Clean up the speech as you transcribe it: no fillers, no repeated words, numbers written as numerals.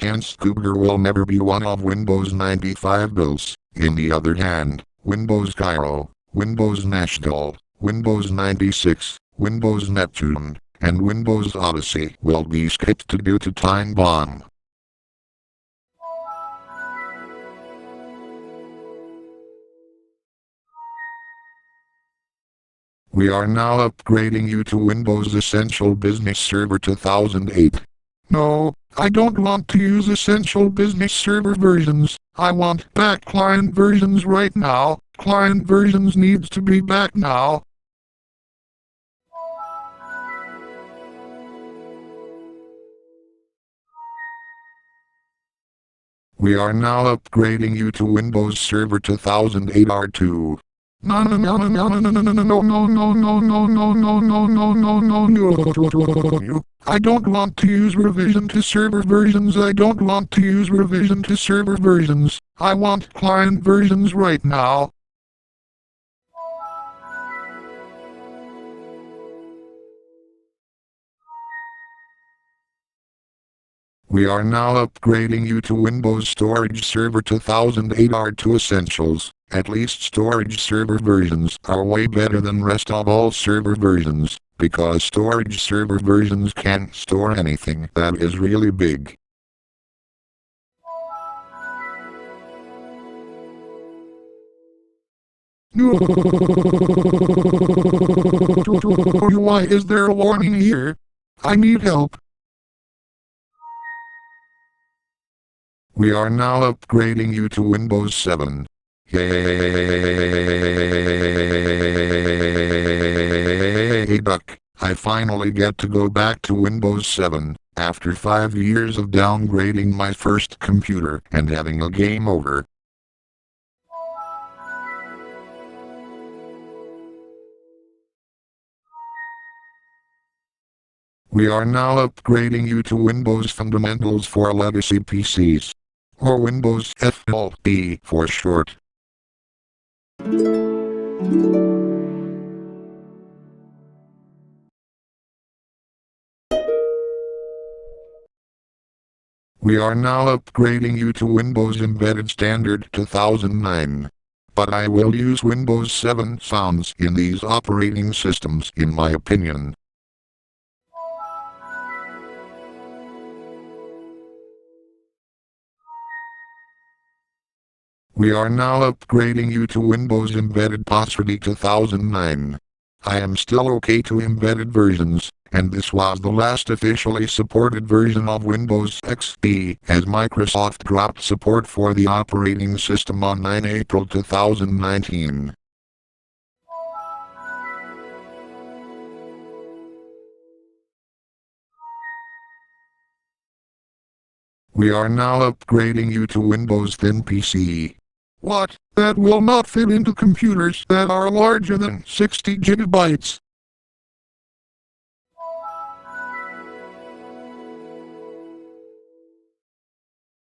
Hence Cougar will never be one of Windows 95 builds. In the other hand, Windows Cairo, Windows Nashville, Windows 96, Windows Neptune, and Windows Odyssey will be skipped due to time bomb. We are now upgrading you to Windows Essential Business Server 2008. No, I don't want to use Essential Business Server versions. I want back client versions right now. Client versions needs to be back now. We are now upgrading you to Windows Server 2008 R2. No, no, no, no, no, no, no, no, no, no, no, no, no, no, no, no, no, no, no, no. I don't want to use revision to server versions. I don't want to use revision to server versions. I want client versions right now. We are now upgrading you to Windows Storage Server 2008 R2 Essentials. At least storage server versions are way better than rest of all server versions, because storage server versions can't store anything that is really big. Why is there a warning here? I need help. We are now upgrading you to Windows 7. Yay, duck. I finally get to go back to Windows 7, after 5 years of downgrading my first computer and having a game over. We are now upgrading you to Windows Fundamentals for Legacy PCs, or Windows FLP for short. We are now upgrading you to Windows Embedded Standard 2009. But I will use Windows 7 sounds in these operating systems in my opinion. We are now upgrading you to Windows Embedded Posterity 2009. I am still okay to embedded versions, and this was the last officially supported version of Windows XP, as Microsoft dropped support for the operating system on 9 April 2019. We are now upgrading you to Windows Thin PC. What? That will not fit into computers that are larger than 60 gigabytes.